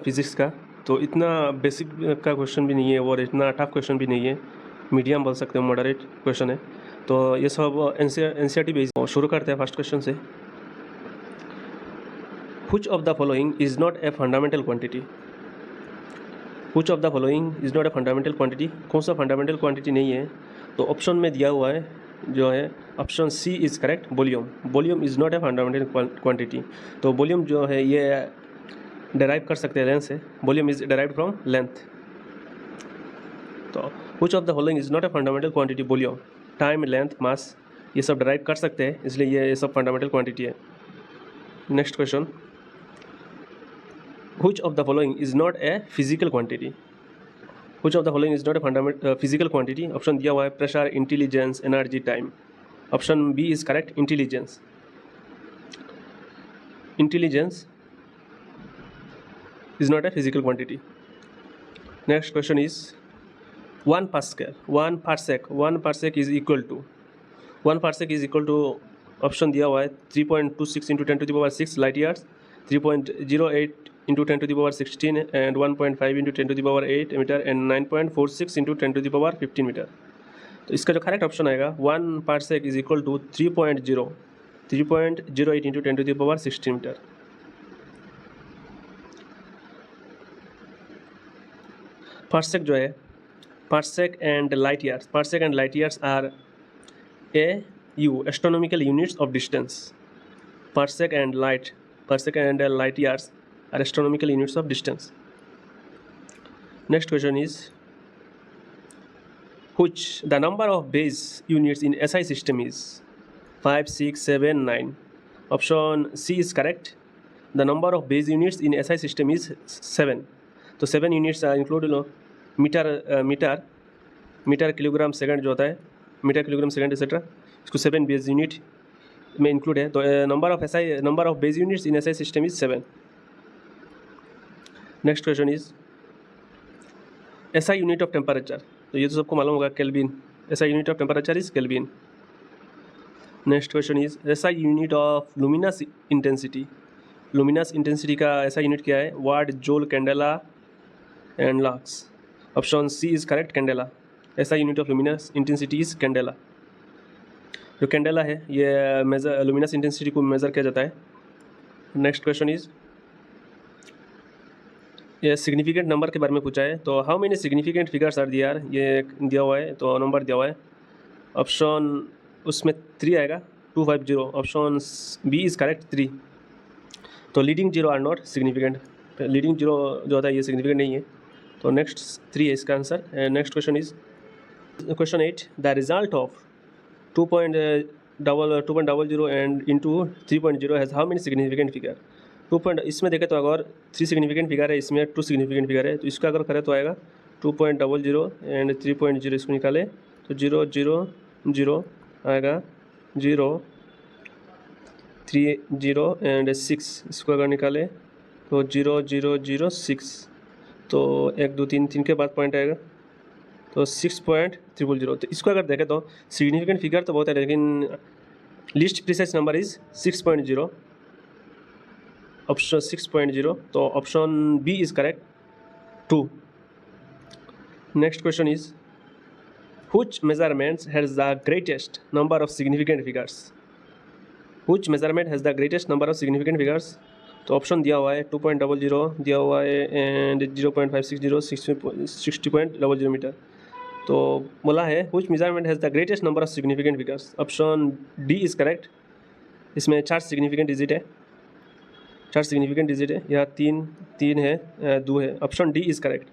Physics का, तो इतना बेसिक का क्वेश्चन भी नहीं है और इतना टफ क्वेश्चन भी नहीं है, मीडियम बोल सकते हो, मॉडरेट क्वेश्चन है। तो ये सब एनसीईआरटी बेस्ड। शुरू करते हैं फर्स्ट क्वेश्चन से। Which of the following is not a fundamental quantity? Which of the following is not a fundamental quantity? कौन सा फंडामेंटल क्वांटिटी नहीं है? तो ऑप्शन में दिया हुआ है जो है option C is correct, volume. Volume is not a fundamental quantity. तो वॉल्यूम जो है ये डेराइव कर सकते हैं लेंथ से। Volume is derived from length. तो which of the following is not a fundamental quantity? Volume, time, length, mass, ये सब डेराइव कर सकते हैं, इसलिए ये सब फंडामेंटल क्वांटिटी है। Next question, which of the following is not a physical quantity? Which of the following is not a fundamental physical quantity? Option दिया हुआ है pressure, intelligence, energy, time. Option B is correct, intelligence. Intelligence is not a physical quantity. Next question is 1 parsec is equal to 1 parsec is equal to option दिया हुआ है 3.26 into 10 to the power 6 light years, 3.08 into 10 to the power 16 and 1.5 into 10 to the power 8 metre and 9.46 into 10 to the power 15 metre. तो इसका जो correct option आएगा 1 parsec is equal to 3.08 into 10 to the power 16 metre. Parsec जो है, parsec and light years are astronomical units of distance. Parsec and light years are astronomical units of distance. Next question is which the number of base units in SI system is 5, 6, 7, 9। Option C is correct, the number of base units in SI system is 7। तो 7 units include लो, metre kilogram second जो होता है, metre kilogram second etcetera, इसको 7 base unit में include है। तो number of base units in SI system is 7। Next question is SI unit of temperature. तो ये तो सबको मालूम होगा, kelvin. SI unit of temperature is kelvin. Next question is SI unit of luminous intensity. Luminous intensity का SI unit क्या है? Watt, joule, candela and lux. Option C is correct, candela. SI unit of luminous intensity is candela. जो candela है ये major luminous intensity को measure किया जाता है। नेक्स्ट क्वेश्चन इज ये सिग्निफिकेंट नंबर के बारे में पूछा है। तो how many significant figures are there, ये दिया हुआ है, तो नंबर दिया हुआ है। ऑप्शन उसमें 3 आएगा, 250। Option B is correct, 3। तो leading zero are not significant. Leading zero जो होता है ये सिग्निफिकेंट नहीं है। तो नेक्स्ट 3 है इसका answer. Next question is question 8, the result of 2.00 and into 3.0 has how many significant figure? इसमें देखें तो अगर 3 सिग्निफिकेंट फिगर है, इसमें 2 सिग्निफिकेंट फिगर है, तो इसका अगर करें तो आएगा 2.00 एंड 3.0। इसको निकाले तो 0 0 0 आएगा, 0 3 0 एंड 6। इसको अगर निकाले तो 0 0 0 6। तो 1 2 3 3 के बाद पॉइंट आएगा, तो 6.000। तो इसको अगर देखें तो सिग्निफिकेंट फिगर तो बहुत है, लेकिन least precise number is 6.0। Option 6.0, तो option B is correct, 2। Next question is which measurements has the greatest number of significant figures? Which measurement has the greatest number of significant figures? तो option दिया हुआ है 2.00 दिया हुआ है and 0.560 60.00 metre. तो बोला है which measurement has the greatest number of significant figures? Option D is correct. इसमें 4 सिग्निफिकेंट डिजिट है, 4 सिग्निफिकेंट डिजिट है, यहाँ 3 है, 2 है। Option D is correct.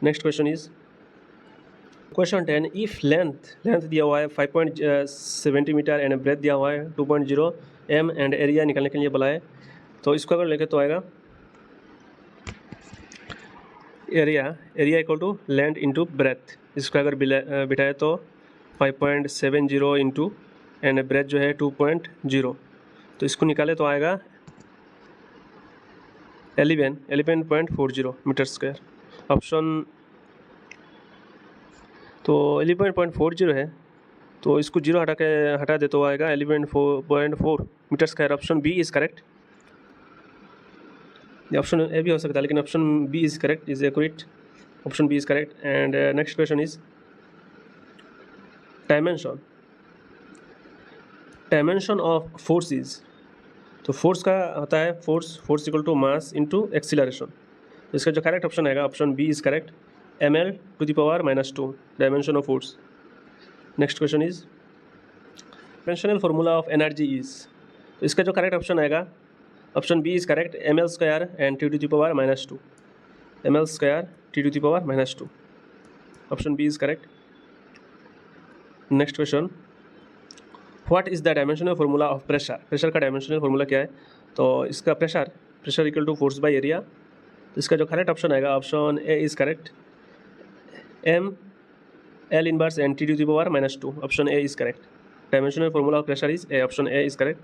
Next question is question 10, if length दिया हुआ है 5.70 मीटर एंड ब्रेथ दिया हुआ है 2.0 m एंड एरिया निकालने के लिए बोला है। तो इसको अगर लेके तो आएगा area equal to length into breadth. इसको अगर बिठाए तो 5.70 इंटू एंड ब्रेथ जो है 2.0। तो इसको निकाले तो आएगा 11.40 मीटर स्क्वायर। ऑप्शन तो 11.40 है, तो इसको 0 हटा दे तो आएगा 11.4 metre square. Option B is correct. ये ऑप्शन ए भी हो सकता है, लेकिन option B is correct, is accurate, option B is correct. And next question is dimension, dimension of force is, तो फोर्स का होता है force equal to mass into acceleration. तो इसका जो करेक्ट ऑप्शन आएगा option B is correct, ml⁻², dimension of force. Next question is conventional formula of energy is, तो इसका जो करेक्ट ऑप्शन आएगा option B is correct, ml² and T⁻², ml² T⁻², option B is correct. Next question, what is the dimensional formula of pressure, pressure का dimensional formula क्या है? तो इसका pressure equal to force by area. तो इसका जो correct option आएगा option A is correct, ml⁻² and T⁻², option A is correct. Dimensional formula of pressure is A, option A is correct.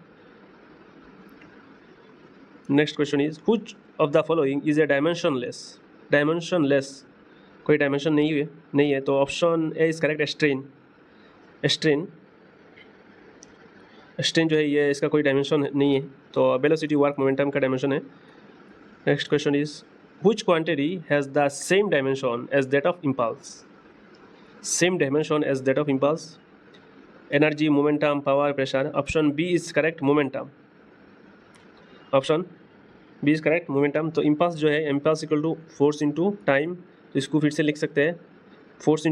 Next question is which of the following is a dimensionless, कोई dimension नहीं है, तो option A is correct, strain जो है ये इसका कोई dimension नहीं है, तो वेलोसिटी वर्क मोमेंटम का डायमेंशन है। Next question is which quantity has the same dimension as that of impulse, energy, momentum, power, pressure, option B is correct, momentum, option B is correct, momentum. तो impulse जो है, impulse equal to force into time, तो इसको फिर से लिख सकते हैं फोर्स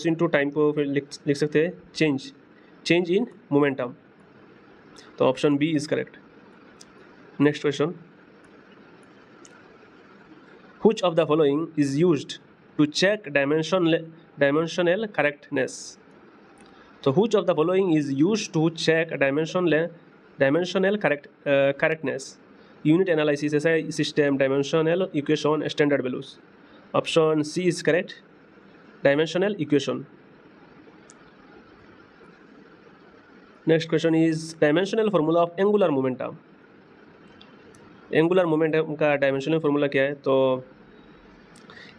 इंटू टाइम को फिर लिख सकते हैं चेंज इन मोमेंटम, तो option B is correct. Next question, which of the following is used to check dimensional correctness, तो which of the following is used to check dimensional correctness, unit analysis, SI system, dimensional equation, standard values, option C is correct, dimensional equation. Next question is dimensional formula of angular momentum, angular momentum का dimensional formula क्या है? तो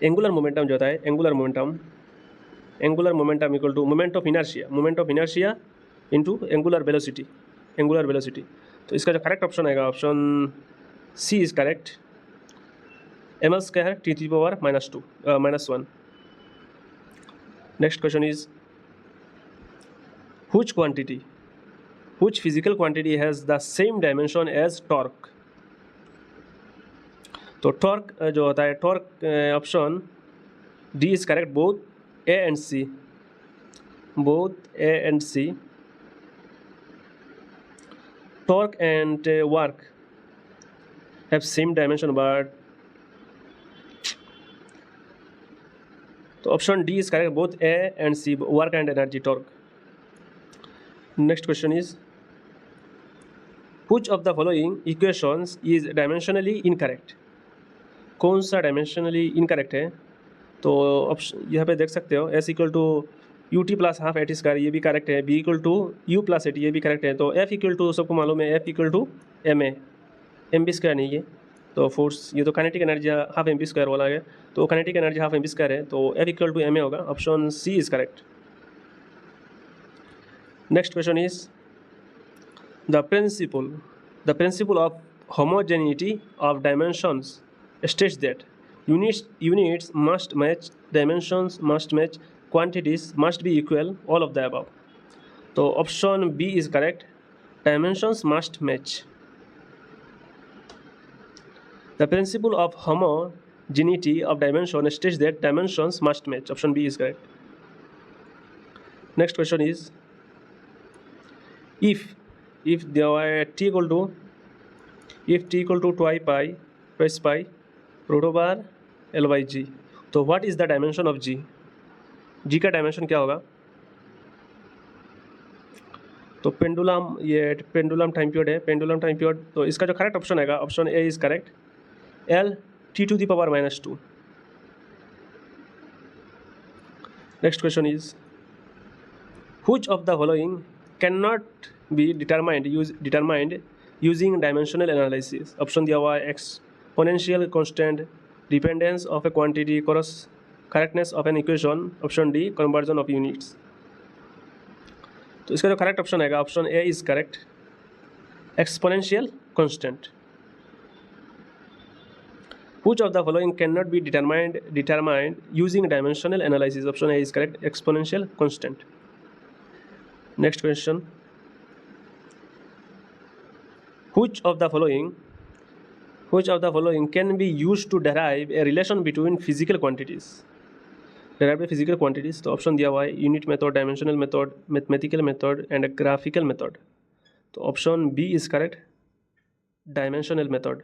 angular momentum जो होता है, angular momentum equal to moment of inertia into angular velocity, तो इसका जो करेक्ट ऑप्शन आएगा option C is correct, ml² T⁻²-1। Next question is which physical quantity has the same dimension as torque, तो torque जो होता है, torque option D is correct, both A and C, torque and work have same dimension, but तो option D is correct, both A and C, work and energy, torque. Next question is which of the following equations is dimensionally incorrect, कौन सा dimensionally incorrect है? तो option यहाँ पे देख सकते हो, S equal to ut + ½ at², ये भी करेक्ट है, B equal to u + at, ये भी करेक्ट है, तो एफ इक्वल टू सबको मालूम है, F equal to ma, mv² नहीं है, तो फोर्स ये तो काइनेटिक एनर्जी ½ mv² वाला है, तो काइनेटिक एनर्जी ½ mv² है, तो एफ इक्वल टू ma होगा, option C is correct. Next question is the principle of homogeneity of dimensions states that units must match, dimensions must match, quantities must be equal, all of the above, तो option B is correct, dimensions must match। The principle of homogeneity of dimension states that dimensions must match, option B is correct। Next question is if there were t equal to 2 pi √r L/g, तो what is the dimension of g, g का dimension क्या होगा? तो pendulum time period है, तो इसका जो correct option आएगा option A is correct, L(t⁻²). Next question is which of the following can not be determined using dimensional analysis, option दिया हुआ है exponential constant, dependence of A quantity, correctness of an equation, option D conversion of units. तो इसका जो correct option आएगा option A is correct, exponential constant. Which of the following cannot be determined using dimensional analysis? Option A is correct. Exponential constant. Next question. Which of the following can be used to derive a relation between physical quantities? Derive a physical quantities. तो option दिया हुआ है unit method, dimensional method, mathematical method and graphical method. तो option B is correct, dimensional method.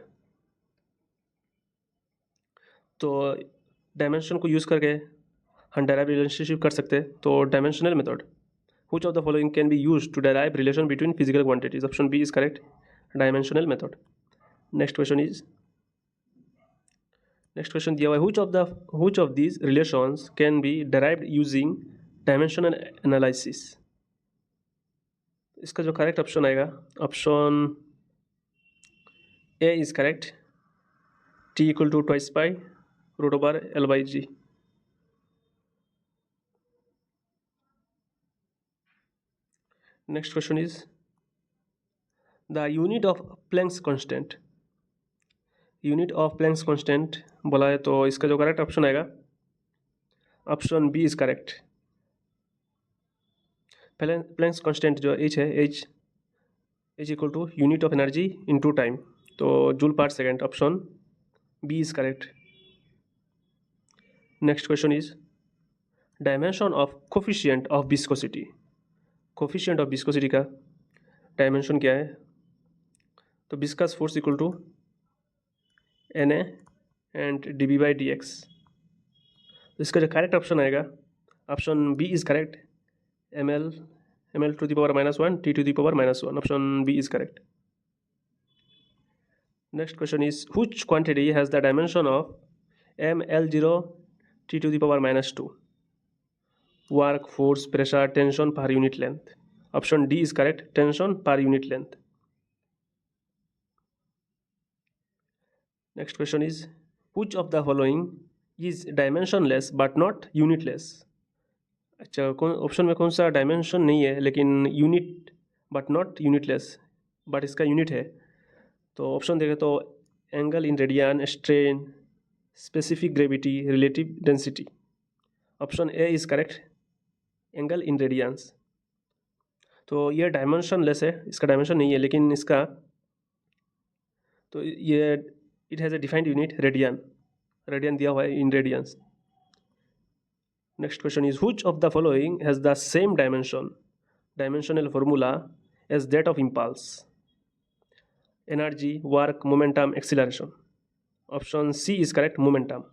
तो dimension को use करके हम derive relationship कर सकते हैं. तो dimensional method. Which of the following can be used to derive relation between physical quantities? Option B is correct, dimensional method. Next question दिया हुआ है which of these relations can be derived using dimensional analysis? इसका जो correct option आएगा, option A is correct, T equal to twice pi root over L by G. Next question is the unit of Planck's constant. Unit of Planck's constant बोला है, तो इसका जो correct option आएगा, option B is correct. Planck's constant जो H है, H equal to unit of energy into time, तो joule per second. Option B is correct. Next question is dimension of coefficient of viscosity. Coefficient of viscosity का dimension क्या है? तो viscous force equal to Na and dB by dx. इसका जो correct option आएगा, option B is correct, ml to the power -1 t to the power -1. Option B is correct. Next question is which quantity has the dimension of ml0 t to the power -2? Work, force, pressure, tension per unit length. Option D is correct, tension per unit length. Next question is which of the following is dimensionless but not unitless? अच्छा, कौन option में कौन सा dimension नहीं है लेकिन unit but not unitless, but इसका unit है? तो ऑप्शन देखें तो angle in radian, strain, specific gravity, relative density. Option A is correct, angle in radiance. तो ये डायमेंशनलेस है, इसका डायमेंशन नहीं है, लेकिन इसका तो ये it has a defined unit radian दिया हुआ है इन radiance. Next question is which of the following has the same dimensional formula as that of impulse? Energy, work, momentum, acceleration. Option C is correct, momentum.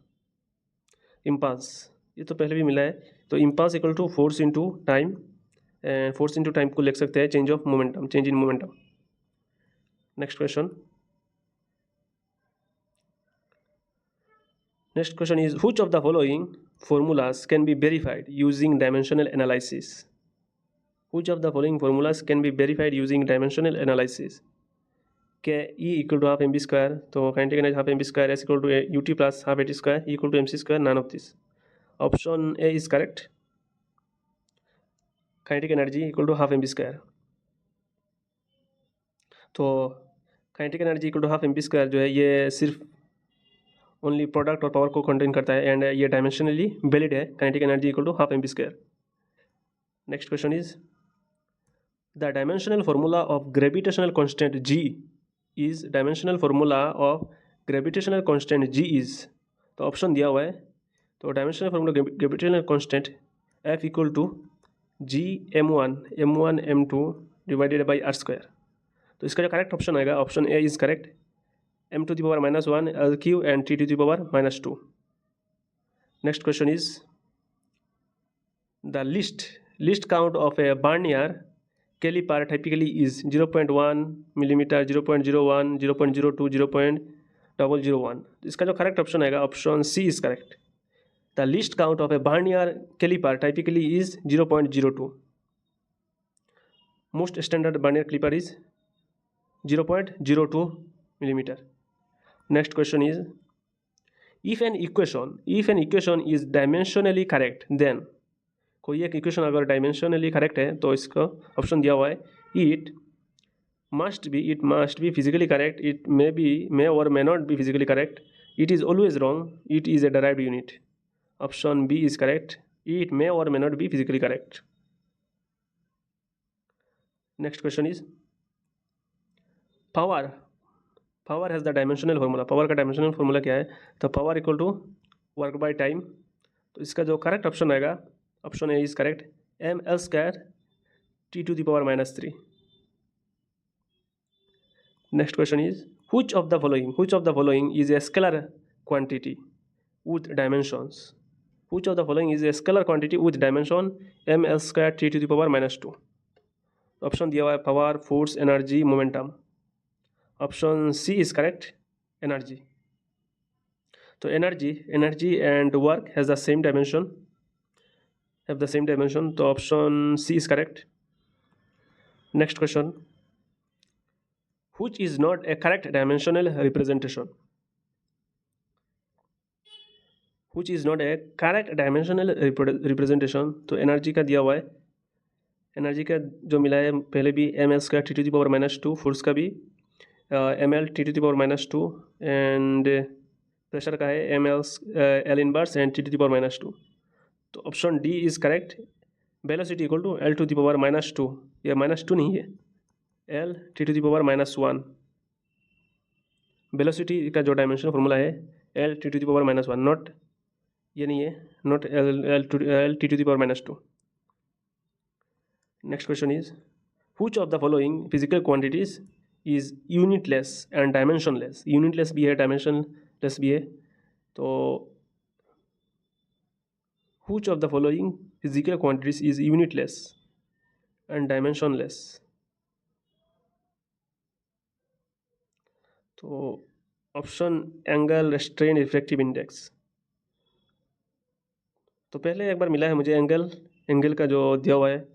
Impulse ये तो पहले भी मिला है, तो impulse equal to force into time, force into time को लिख सकते हैं change in momentum. Next question is which of the following formulas can be verified using dimensional analysis? Which of the following formulas can be verified using dimensional analysis? के E equal to half mv square, तो kinetic energy half mv square, S equal to ut plus half at square, E equal to mc square, none of this. Option A is correct, kinetic energy equal to half mv square. तो kinetic energy equal to half mv square जो है ये सिर्फ only product और power को contain करता है, and ये डायमेंशनली वैलिड है. Kinetic energy equal to half mv square. Next question is the dimensional formula of gravitational constant g is. Dimensional formula of gravitational constant g is, तो option दिया हुआ है, तो dimensional formula gravitational constant f equal to g m1 m2 divided by r square. तो इसका जो correct option आएगा, option A is correct, m to the power -1 L3 and t to the power -2. Next question is the least count of a Barnier caliper typically is 0.1 millimeter, 0.01, 0.02, 0.001. इसका जो correct option आएगा, option C is correct. The least count of a Barnier caliper typically is 0.02. Most standard Barnier caliper is 0.02 millimeter. Next question is if an equation is dimensionally correct, then कोई एक equation अगर dimensionally correct है तो इसका option दिया हुआ है it must be physically correct, it may और may not be physically correct, It is always wrong. It is a derived unit. Option B is correct. It may or may not be physically correct. Next question is power. Power has the dimensional formula. Power का dimensional formula क्या है? तो power equal to work by time. तो इसका जो correct option आएगा, option A is correct, ml² T⁻³ Next question is which of the following is a scalar quantity with dimensions? Which of the following is a scalar quantity with dimension ml² T⁻²? Option दिया हुआ है power, force, energy, momentum. Option C is correct, energy. तो energy and work has the same dimension, तो option C is correct. Next question, which is not a correct dimensional representation? Which is not a correct dimensional representation? तो energy का दिया हुआ है, energy का जो मिला है पहले भी ml² T⁻², फोर्स का भी ml T⁻², एंड प्रेशर का है L इनवर्स एंड T⁻². तो option D is correct. Velocity equal to L⁻². ये -2 नहीं है, L T⁻⁻1. वेलोसिटी का जो डायमेंशन फॉर्मूला है L T⁻⁻1, नॉट ये नहीं है, not L T⁻². Next question is which of the following physical quantities is unitless and dimensionless? Unitless भी है, डायमेंशनलेस भी है. तो which of the following physical quantities is unitless and dimensionless? तो option angle, strain, refractive index. तो पहले एक बार मिला है मुझे एंगल का जो दिया हुआ है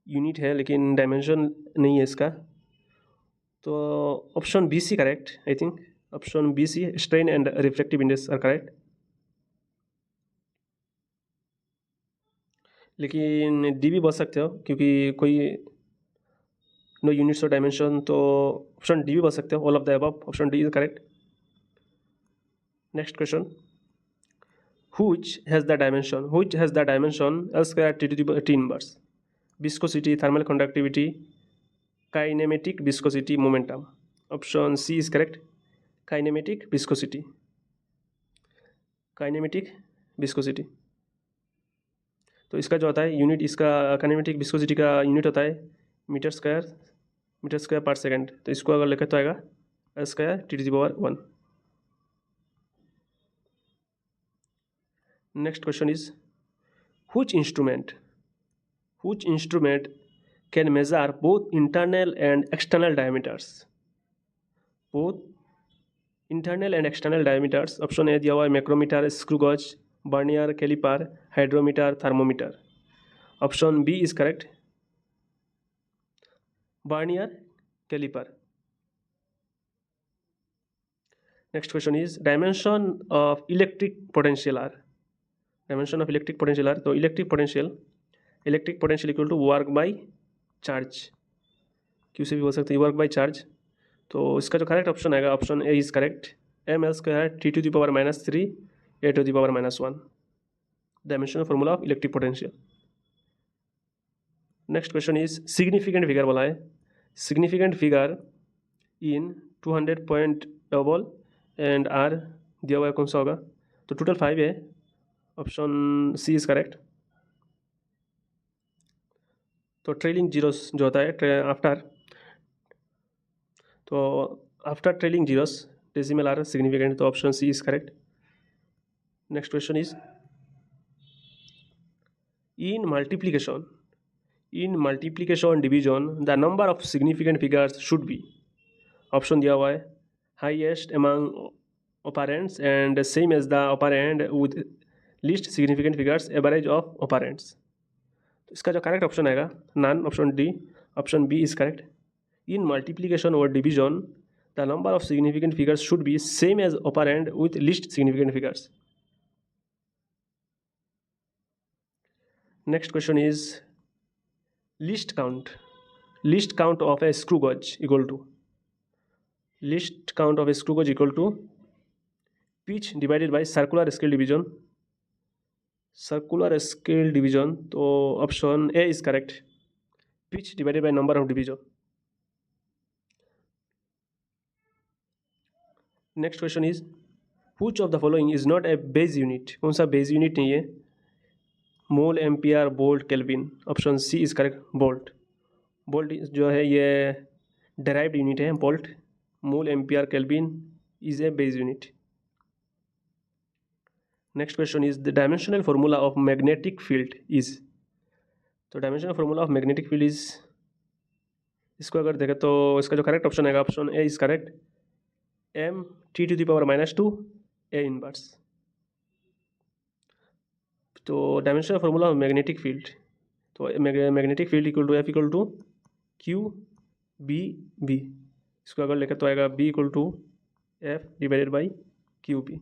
यूनिट है, लेकिन डायमेंशन नहीं है इसका. तो option B C correct, I think option B C, strain and refractive index are correct. लेकिन डी भी बोल सकते हो क्योंकि कोई नो यूनिट्स ऑफ डायमेंशन, तो ऑप्शन डी भी बोल सकते हो, all of the above. Option D is correct. Next question, which has the dimension L² T⁻²? Viscosity, thermal conductivity, kinematic viscosity, momentum. Option C is correct, kinematic viscosity. तो इसका जो होता है यूनिट, इसका काइनेमेटिक विस्कोसिटी का unit होता है metre square पर सेकेंड. तो इसको अगर लिखे तो आएगा L² T⁻⁻1. Next question is which instrument can measure both internal and external diameters? Option A दिया हुआ है micrometer, screw gauge, vernier calliper, hydrometer, thermometer. Option B is correct, vernier calliper. Next question is dimension of electric potential are. तो electric potential equal to work by charge, Q से भी हो सकता है work by charge. तो इसका जो correct option आएगा, option A is correct, ml² T⁻³ A⁻⁻1, dimensional formula of electric potential. Next question is significant figure बोला है. Significant figure in 200 point double and are दिया हुआ है, कौन सा होगा? तो टोटल 5 है, ऑप्शन सी इज करेक्ट. तो ट्रेलिंग जीरोस जो होता है after trailing zeros decimal are significant, तो option C is correct. Next question is in multiplication division the number of significant figures should be. Option दिया हुआ है highest among operands and same as the operand with least significant figures, average of operands. तो इसका जो correct option आएगा none, option D. Option B is correct. In multiplication और division the number of significant figures should be same as operand with least significant figures. Next question is least count of a screw gauge equal to pitch divided by circular scale division, circular scale division, तो option A is correct, pitch divided by number of division. Next question is which of the following is not a base unit, कौन सा base unit नहीं है? Mole, ampere, volt, kelvin. Option C is correct, volt. Volt जो है ये derived unit है, volt. Mole, ampere, kelvin is a base unit. Next question is the dimensional formula of magnetic field is, तो dimensional formula of magnetic field is, इसको अगर देखें तो इसका जो करेक्ट ऑप्शन आएगा option A is correct, M T to the power -2 A inverse. तो dimensional formula of magnetic field, तो magnetic field equal to F equal to Q V B, इसको अगर लेकर तो आएगा V equal to F divided by Q B,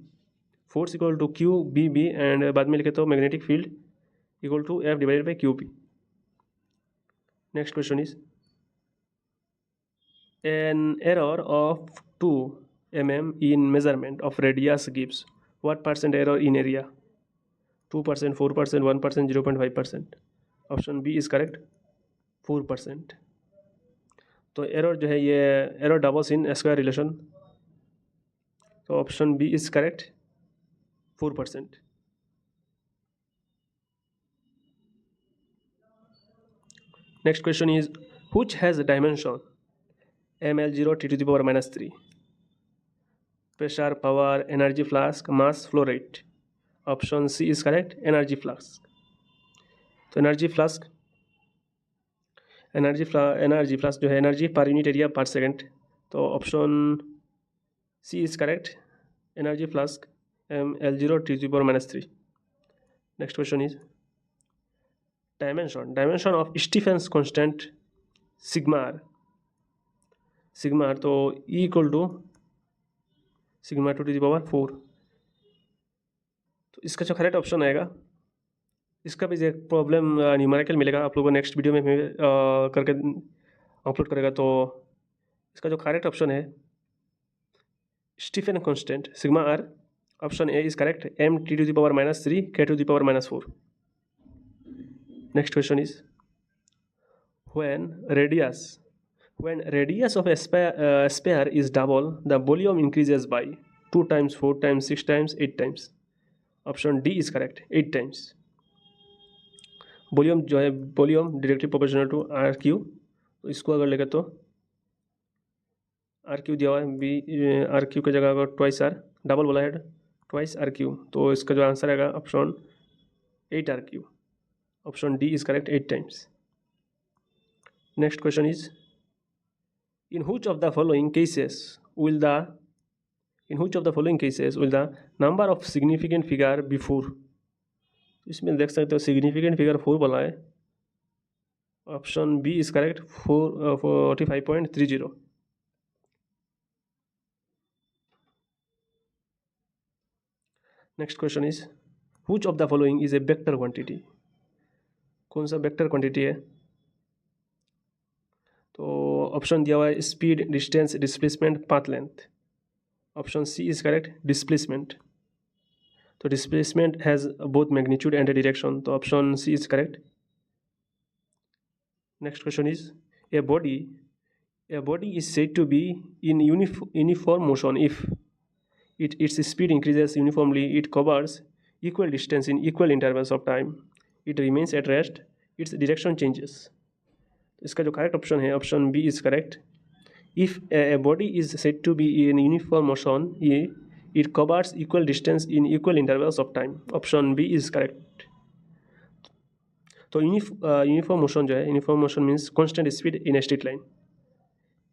force equal to Q V B, and बाद में लिखे तो magnetic field equal to F divided by Q B. Next question is an error of 2 mm in measurement of radius gives what percent error in area? 2%, 4%, 1%, 0.5%। Option B is correct, 4%। तो error जो है ये error doubles in square relation, तो option B is correct, 4%। Next question is which has dimension ml0 t to the power -3, pressure, power, energy flask, mass, flow rate। Option C is correct, energy flask. तो energy flask जो है energy per unit area per second, तो option C is correct, energy flask ml0 t to the power -3। Next question is dimension of Stefan's constant sigma, तो E equal to sigma 2 to the power 4। तो इसका जो correct option आएगा, इसका भी एक problem numerical मिलेगा आप लोगों को, नेक्स्ट वीडियो में करके अपलोड करेगा। तो इसका जो करेक्ट ऑप्शन है Stefan constant sigma R, option A is correct, m t to the power -3 k to the power -4। Next question is when radius of a sphere is double, the volume increases by 2 times, 4 times, 6 times, 8 times। Option D is correct, 8 times. Volume जो है volume directly proportional to R cube, तो इसको अगर लेकर तो are Q दिया हुआ है, बी आर क्यू की जगह अगर ट्वाइस आर, डबल बोला है ट्वाइस आर क्यू, तो इसका जो आंसर आएगा option 8 R cube. Option D is correct, 8 times. Next question is in which of the following cases will the number of significant figure be 4? इसमें देख सकते हो सिग्निफिकेंट फिगर 4 बोला है, option B is correct, 45.30। Next question is which of the following is a vector quantity? कौन सा vector quantity है? तो ऑप्शन दिया हुआ है speed, distance, displacement, path length. Option C is correct, displacement. तो displacement has both magnitude and direction, तो option C is correct. Next question is a body is said to be in uniform motion if its speed increases uniformly, it covers equal distance in equal intervals of time, it remains at rest, its direction changes। इसका जो correct option है option B is correct, if a body is said to be in uniform motion it covers equal distance in equal intervals of time. Option B is correct. तो uniform motion जो है, uniform motion means constant speed in a straight line.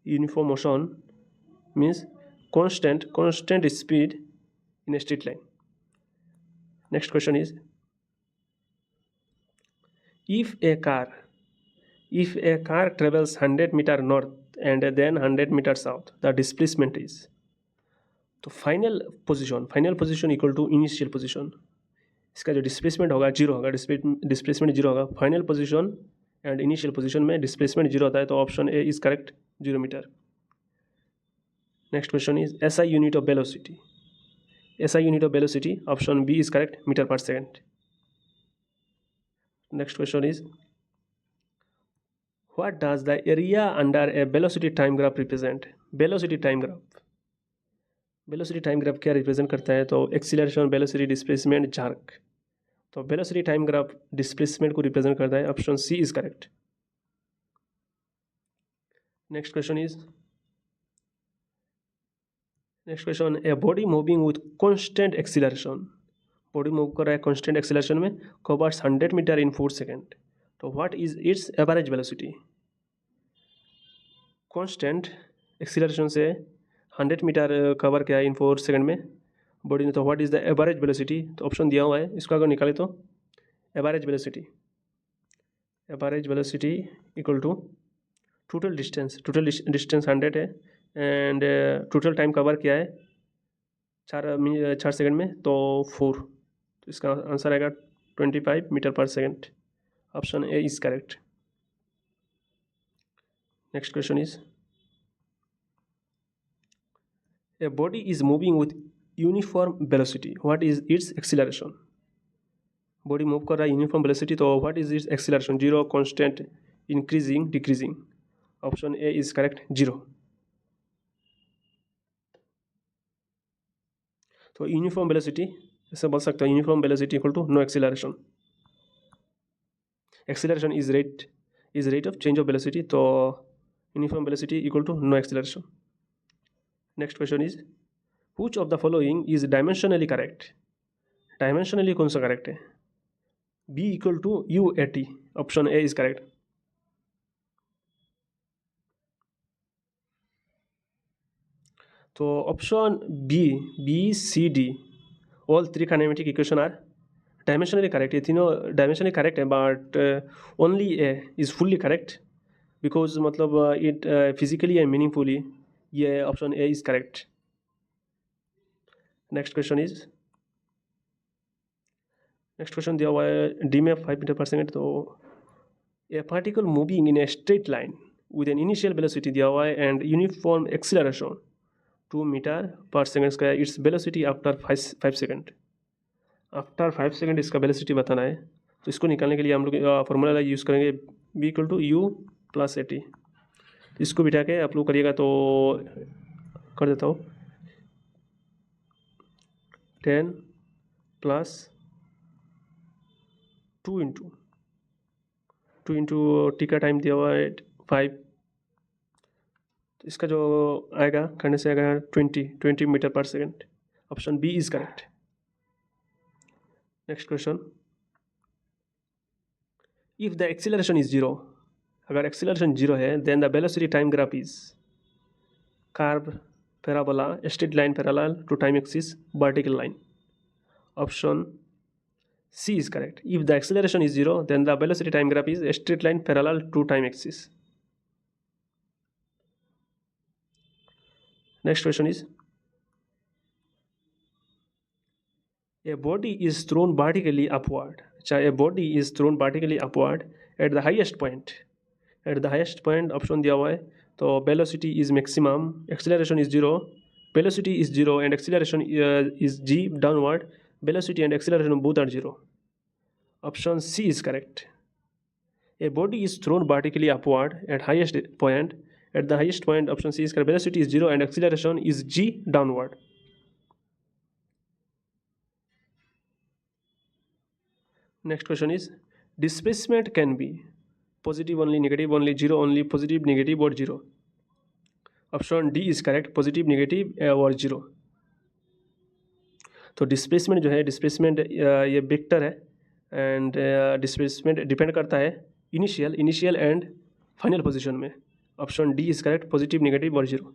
Uniform motion means constant speed in a straight line। Next question is if a car travels 100 meter north and then 100 meter south, the displacement is, तो final position equal to initial position, इसका जो displacement होगा zero होगा, displacement zero होगा। Final position and initial position में displacement zero होता है, तो option A is correct, 0 metre. Next question is SI unit of velocity SI unit of velocity. Option B is correct, meter per second. Next question is, what does the area under a velocity time graph represent? Velocity time graph, velocity time graph क्या represent करता है? तो acceleration, velocity, displacement, jerk. तो velocity time graph displacement को represent करता है. Option C is correct. Next question is, next question, a body moving with constant acceleration, body move कर रहा है कांस्टेंट एक्सीलरेशन में, कवर्स 100 मीटर इन 4 सेकेंड. तो what is its average velocity? Constant acceleration से 100 metre cover किया इन 4 second में body ने. तो what is the average velocity? तो ऑप्शन दिया हुआ है, इसको अगर निकाले तो average velocity, average velocity equal to total distance, total distance 100 है एंड टोटल टाइम कवर किया है 4 सेकेंड में, तो 4. तो इसका आंसर आएगा 25 मीटर पर second. Option A is correct. Next question is, a body is moving with uniform velocity, what is its acceleration? Body move कर रहा है यूनिफॉर्म वेलोसिटी, तो what is its acceleration? 0, constant, increasing, decreasing. Option A is correct, 0. तो uniform velocity ऐसे बोल सकते हैं, uniform velocity equal to no acceleration. Acceleration is rate of change of velocity, तो uniform velocity equal to no acceleration. Next question is, which of the following is dimensionally correct? Dimensionally कौन सा correct है? B equal to U80. Option A is correct. तो option B C D all 3 kinematic equation are dimensionally correct. ये तीनों dimensionally correct है, but only A is fully correct, because मतलब it physically and meaningfully. ये option A is correct. Next question is, next question दिया हुआ है D में 5 meter पर सेकेंड. तो a particle moving in a straight line with an initial velocity दिया हुआ है एंड यूनिफॉर्म एक्सीलरेशन 2 मीटर पर सेकेंड का, its velocity after 5 second. After 5 second इसका वेलोसिटी बताना है. तो इसको निकालने के लिए हम लोग फॉर्मूला यूज़ करेंगे, V equal to U + AT. इसको बिठा के आप लोग करिएगा तो कर देता हूँ. 10 + 2 इंटू टी का टाइम दिया हुआ है 5. तो इसका जो आएगा करने से आएगा 20 मीटर पर second. Option B is correct. Next question, if the acceleration is 0, अगर एक्सीलरेशन 0 है, then the velocity time graph is curve, parabola, straight line parallel to time axis, vertical line. Option C is correct. If the acceleration is 0, then the velocity time graph is a straight line parallel to time axis. Next question is, a body is thrown vertically upward. A body is thrown vertically upward at the highest point. At the highest point, option दिया हुआ है. तो velocity is maximum, acceleration is 0, velocity is 0 and acceleration is g downward. Velocity and acceleration both are 0. Option C is correct. A body is thrown vertically upward at highest point. At the highest point, option C is correct. Velocity is 0 and acceleration is g downward. Next question is, displacement can be positive only, negative only, 0 only, positive, negative or 0. Option D is correct, positive, negative or 0. तो displacement जो है, displacement ये vector है and displacement depend करता है initial and final position में. Option D is correct, positive, negative और 0.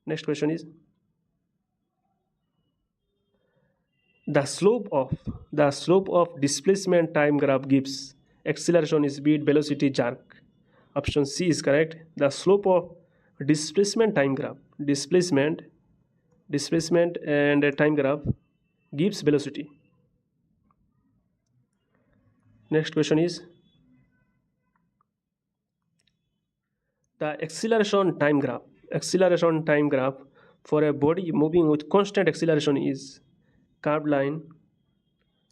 Next question is, the slope of displacement time graph gives acceleration, speed, velocity, jerk. Option C is correct. The slope of displacement time graph, displacement and time graph gives velocity. Next question is, the acceleration time graph for a body moving with constant acceleration is curved line,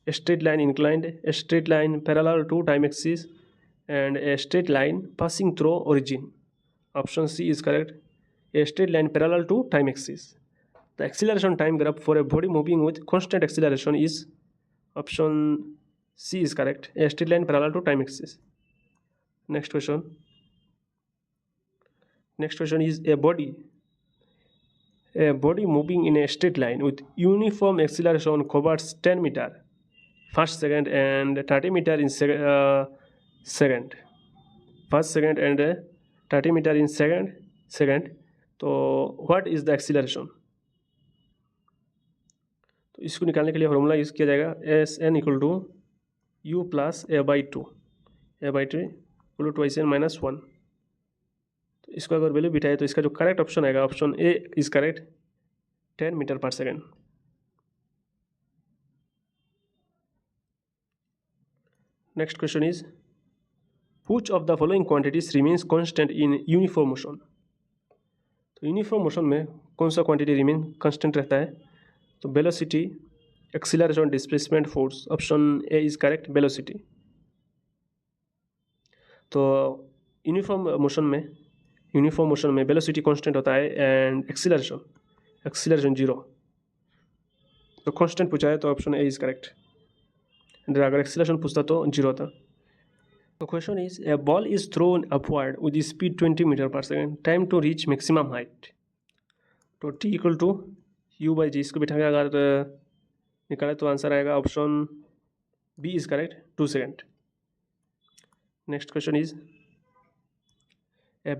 a straight line inclined, a straight line parallel to time axis, and a straight line passing through origin. Option C is correct. A straight line parallel to time axis. The acceleration time graph for a body moving with constant acceleration is option C is correct. A straight line parallel to time axis. Next question. Next question is a body moving in a straight line with uniform acceleration covers 10 meter first second and 30 meter in second. First second and 30 meter in second. तो what is the acceleration? तो इसको निकालने के लिए formula use किया जाएगा S N equal to U plus A by two equal to twice N minus one. तो इसको अगर वैल्यू बिठाए तो इसका जो करेक्ट ऑप्शन आएगा option A is correct 10 meter पर second. Next question is which of the following quantities remains constant in uniform motion? तो यूनिफॉर्म मोशन में कौन सा क्वांटिटी रिमेन कांस्टेंट रहता है? तो velocity, acceleration, displacement, force. Option A is correct velocity. तो uniform motion में वेलोसिटी कांस्टेंट होता है एंड एक्सीलरेशन जीरो. तो कांस्टेंट पूछा है तो ऑप्शन ए इज करेक्ट. अगर एक्सीलरेशन पूछता तो जीरो होता. The question is a ball is thrown upward with the speed 20 meter per second. Time to reach maximum height. तो t equal to U by G. इसको बिठा के अगर निकाले तो आंसर आएगा option B is correct 2 second. Next question is a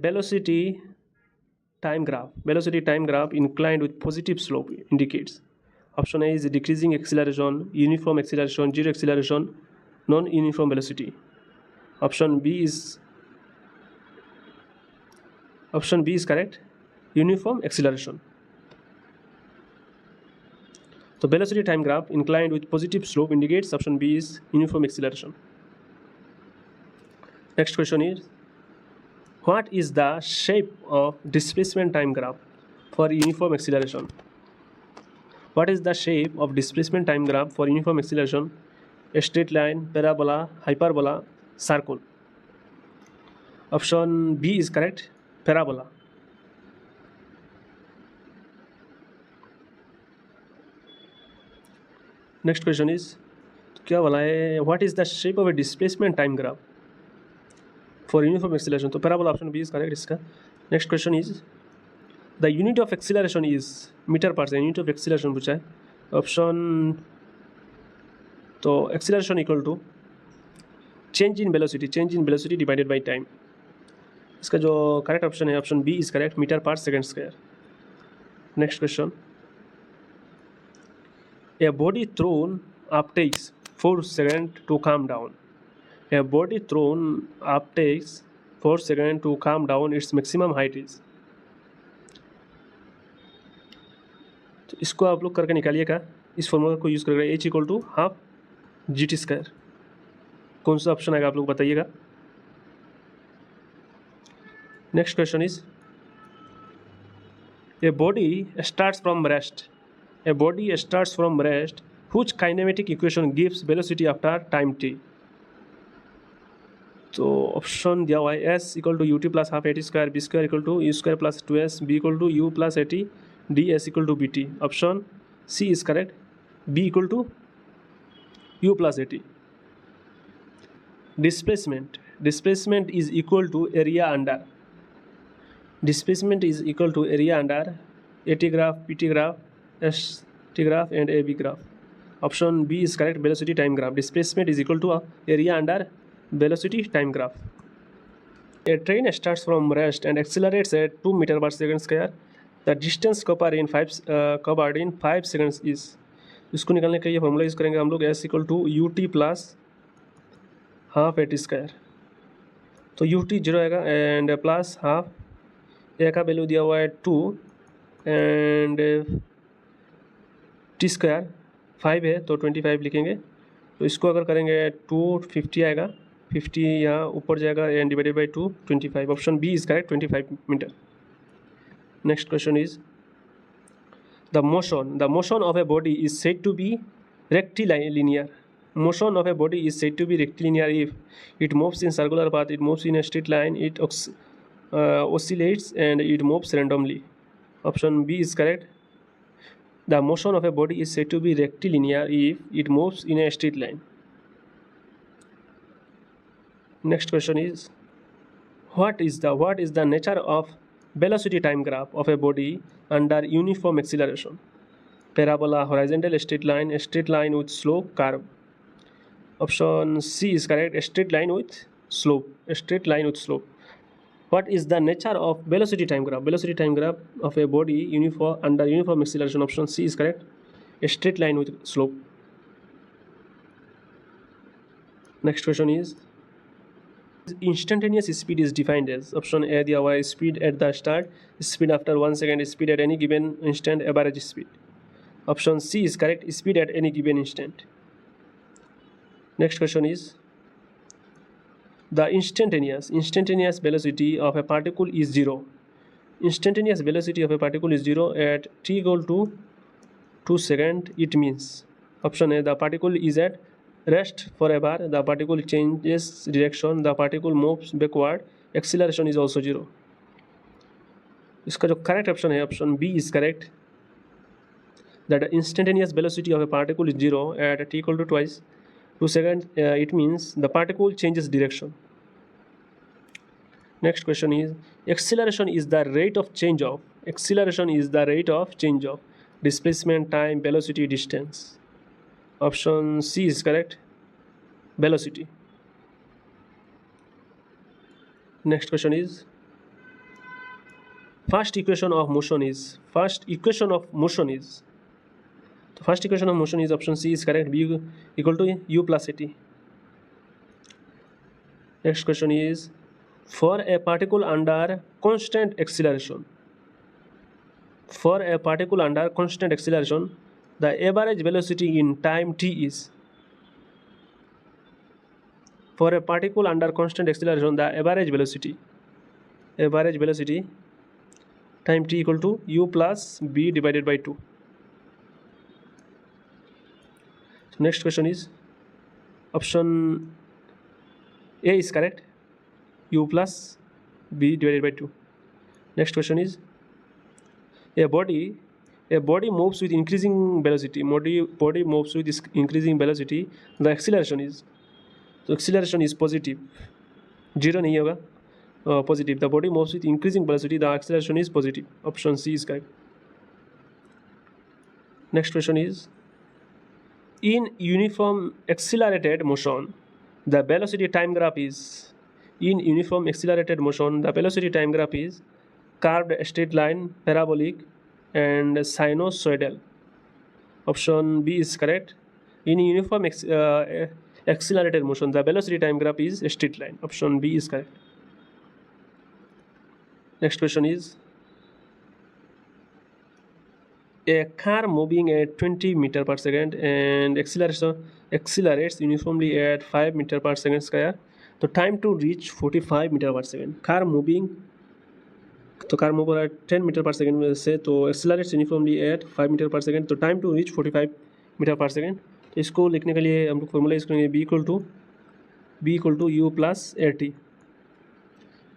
velocity time graph inclined with positive slope indicates. Option A is decreasing acceleration, uniform acceleration, zero acceleration, non-uniform velocity. Option B is correct. Uniform acceleration. So velocity time graph inclined with positive slope indicates option B is uniform acceleration. Next question is what is the shape of displacement time graph for uniform acceleration? What is the shape of displacement time graph for uniform acceleration? A straight line, parabola, hyperbola, circle. Option B is correct. Parabola. Next question is क्या बोला है? What is the shape of a displacement time graph for uniform acceleration? तो parabola option B is correct इसका. Next question is the unit of acceleration is meter पर second. Unit of acceleration पूछा है. Option तो acceleration equal to change in velocity divided by time. इसका जो correct option है option B is correct meter पर second square. Next question a body thrown up takes 4 second to come down. A body thrown up takes 4 second to come down. Its maximum height is. तो इसको आप लोग करके निकालिएगा. इस formula को use करके H equal to half G T square. कौन सा ऑप्शन आएगा आप लोग बताइएगा. Next question is a body starts from rest which kinematic equation gives velocity after time T. तो ऑप्शन दिया हुआ है S equal to U T plus half A T square, V square equal to U square plus 2s, V equal to U plus A T, ds equal to bt. Option C is correct. B equal to u plus at. Displacement is equal to area under. Displacement is equal to area under AT graph, PT graph, ST graph and AB graph. Option B is correct. Velocity time graph. Displacement is equal to area under velocity time graph. A train starts from rest and accelerates at 2 meter per second square. The distance covered in 5 seconds is. इसको निकालने के लिए formula use करेंगे हम लोग S equal to U T plus half A T square. तो U T zero आएगा and plus half A का वैल्यू दिया हुआ है 2 एंड टी स्क्वायर 5 है तो 25 लिखेंगे. तो इसको अगर करेंगे 250 आएगा. 50 यहाँ ऊपर जाएगा and divided by 2 25. Option B is correct 25 metre. Next question is the motion of a body is said to be rectilinear. Motion of a body is said to be rectilinear if it moves in circular path, it moves in a straight line, it oscillates, and it moves randomly. Option B is correct. The motion of a body is said to be rectilinear if it moves in a straight line. Next question is what is the nature of velocity time graph of a body under uniform acceleration? Parabola, horizontal, straight line with slope, curve. Option C is correct. A straight line with slope. What is the nature of velocity time graph? Velocity time graph of a body under uniform acceleration. Option C is correct. A straight line with slope. Next question is instantaneous speed is defined as option A दिया हुआ है speed at the start, speed after 1 second, speed at any given instant, average speed. Option C is correct, speed at any given instant. Next question is the instantaneous velocity of a particle is 0. Instantaneous velocity of a particle is 0 at t equal to 2 seconds. It means option A, the particle is at rest forever, the particle changes direction, the particle moves backward, acceleration is also 0. इसका जो correct option है option B is correct, that instantaneous velocity of a particle is 0 at t equal to 2 seconds. It means the particle changes direction. Next question is acceleration is the rate of change of displacement, time, velocity, distance. Option C is correct, velocity. Next question is first equation of motion is option C is correct, B equal to U plus AT. Next question is for a particle under constant acceleration, the average velocity in time t is. For a particle under constant acceleration, the average velocity time t equal to u plus b divided by 2. So next question is option A is correct, u plus b divided by 2. Next question is a body moves with increasing velocity. Body moves with increasing velocity. The acceleration is positive. 0 नहीं होगा, positive. The body moves with increasing velocity. The acceleration is positive. Option C is correct. Next question is in uniform accelerated motion, the velocity time graph is curved, straight line, parabolic, and sinusoidal. Option B is correct. In uniform accelerated motion, the velocity time graph is a straight line. Option B is correct. Next question is a car moving at 20 meter per second and accelerates uniformly at 5 meter per second square. तो time to reach 45 meter per second. Car move हो रहा है 10 meter पर second से, तो accelerates uniformly at 5 meter पर second, तो time to reach 45 meter पर सेकेंड. तो इसको लिखने के लिए हम लोग फॉर्मूला यूज़ करेंगे V equal to U plus A T,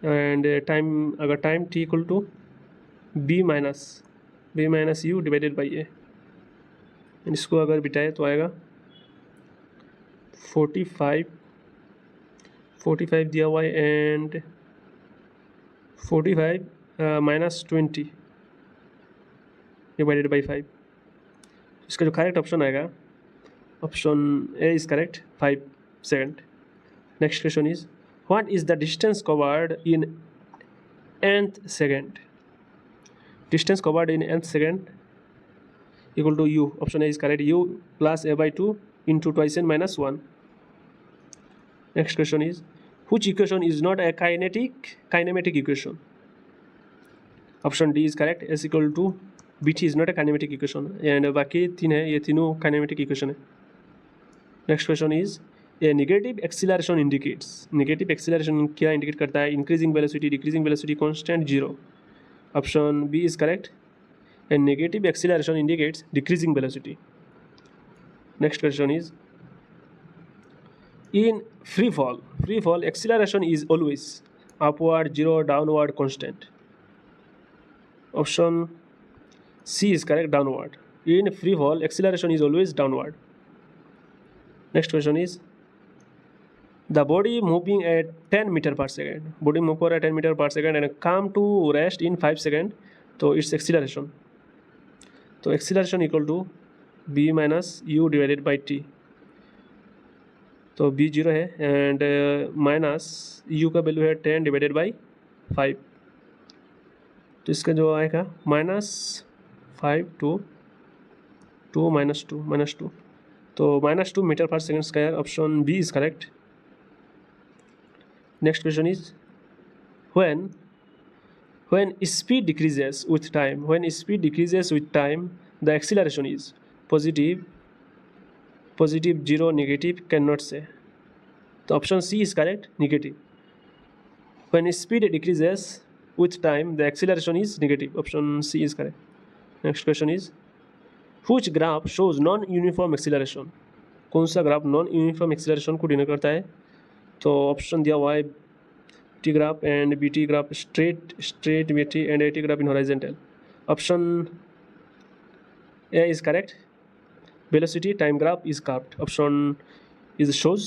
and time T equal to V minus U divided by A. इसको अगर बिठाए तो आएगा 45 दिया हुआ है एंड 45 माइनस 20 डिवाइडेड बाई 5. इसका जो करेक्ट ऑप्शन आएगा option A is correct, 5 second. Next question is what is the distance covered in nth second. Distance covered in nth second equal to U. Option A is correct, U plus A by 2 into twice N minus 1. Next question is which equation is not a kinematic equation. Option D is correct, S equal to BT is not a kinematic equation, and बाकी तीन है, ये तीनों kinematic equation है. Next question is a negative acceleration indicates. Negative acceleration क्या indicate करता है? Increasing velocity, decreasing velocity, constant, zero. Option B is correct. A negative acceleration indicates decreasing velocity. Next question is, in free fall acceleration is always upward, zero, downward, constant. Option C is correct, downward. In free fall acceleration is always downward. Next question is, the body moving at 10 meter per second, body move at 10 meter per second and come to rest in 5 seconds, so its acceleration. So acceleration equal to b minus u divided by t. तो b 0 है and minus u का value है 10 divided by 5, तो इसका जो आएगा -5 to 2 -2 तो -2 metre पर second square. Option B is correct. Next question is, when speed decreases with time, the acceleration is positive, 0, negative, cannot say. तो option C is correct, negative. when speed decreases with time the acceleration is negative. Option C is correct. Next question is, which graph shows non uniform acceleration, कौन सा graph non uniform acceleration को denote करता है? तो option दिया हुआ है T graph and B T graph straight B T and A T graph in horizontal. Option A is correct. velocity time graph is curved. Option is shows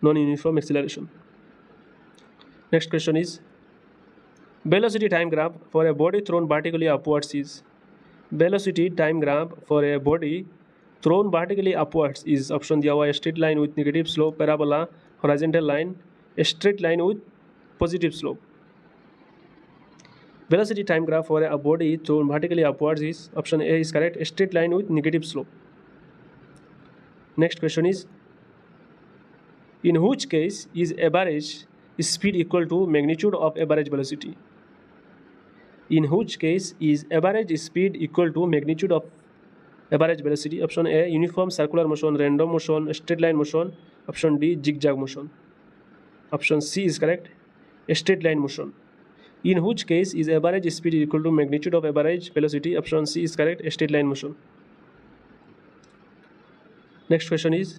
non-uniform acceleration. Next question is, velocity time graph for a body thrown vertically upwards is, velocity time graph for a body thrown vertically upwards is, option दिया हुआ है straight line with negative slope, parabola, horizontal line, a straight line with positive slope. velocity time graph for a body thrown vertically upwards is, option A is correct, a straight line with negative slope. Next question is, in which case is average speed equal to magnitude of average velocity? In which case is average speed equal to magnitude of average velocity? Option A uniform circular motion, random motion, straight line motion. Option D zigzag motion. Option C is correct, a straight line motion. In which case is average speed equal to magnitude of average velocity? Option C is correct, a straight line motion. Next question is,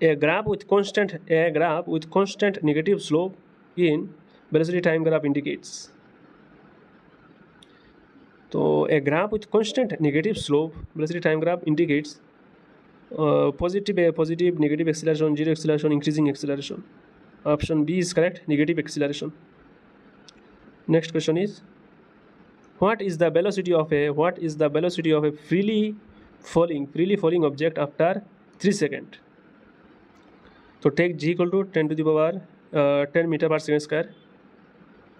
a graph with constant negative slope in velocity time graph indicates. तो a graph with constant negative slope velocity time graph indicates positive negative acceleration, zero acceleration, increasing acceleration. Option B is correct, negative acceleration. Next question is, what is the velocity of a freely falling object after 3 seconds? तो take g equal to 10 to the power 10 meter per second square.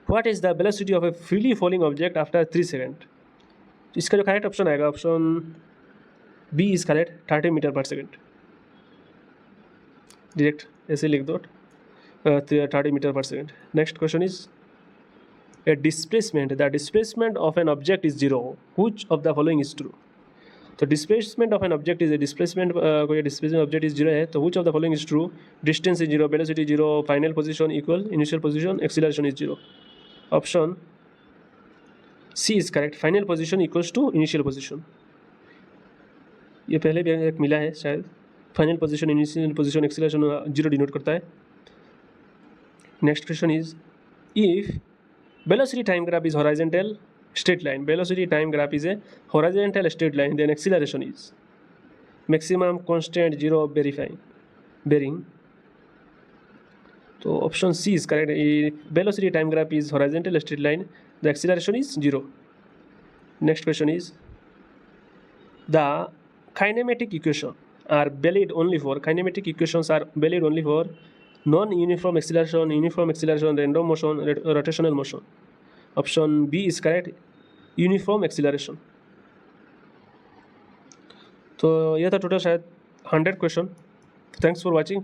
What is the velocity of a freely falling object after 3 seconds? इसका जो correct option आएगा, option B is correct, 30 metre पर second. Direct ऐसे लिख दो 30 metre पर second. Next question is, a displacement, the displacement of an object is 0. Which of the following is true? तो displacement of an object is a displacement, कोई displacement object is 0 है, तो which of the following is true? Distance is 0, velocity 0, final position equal initial position, acceleration is 0. Option C is correct, final position equals to initial position. ये पहले भी एक मिला है शायद, final position, initial position, acceleration 0 denote करता है. Next question is, if velocity time graph is horizontal straight line, velocity time graph is a horizontal straight line, then acceleration is maximum, constant, 0, bearing. तो option C is correct, velocity time graph is horizontal straight line, the acceleration is 0. Next question is, the kinematic equations are valid only for non-uniform acceleration, uniform acceleration, random motion, rotational motion. Option B is correct, uniform acceleration. तो यह था total शायद 100 question. Thanks for watching.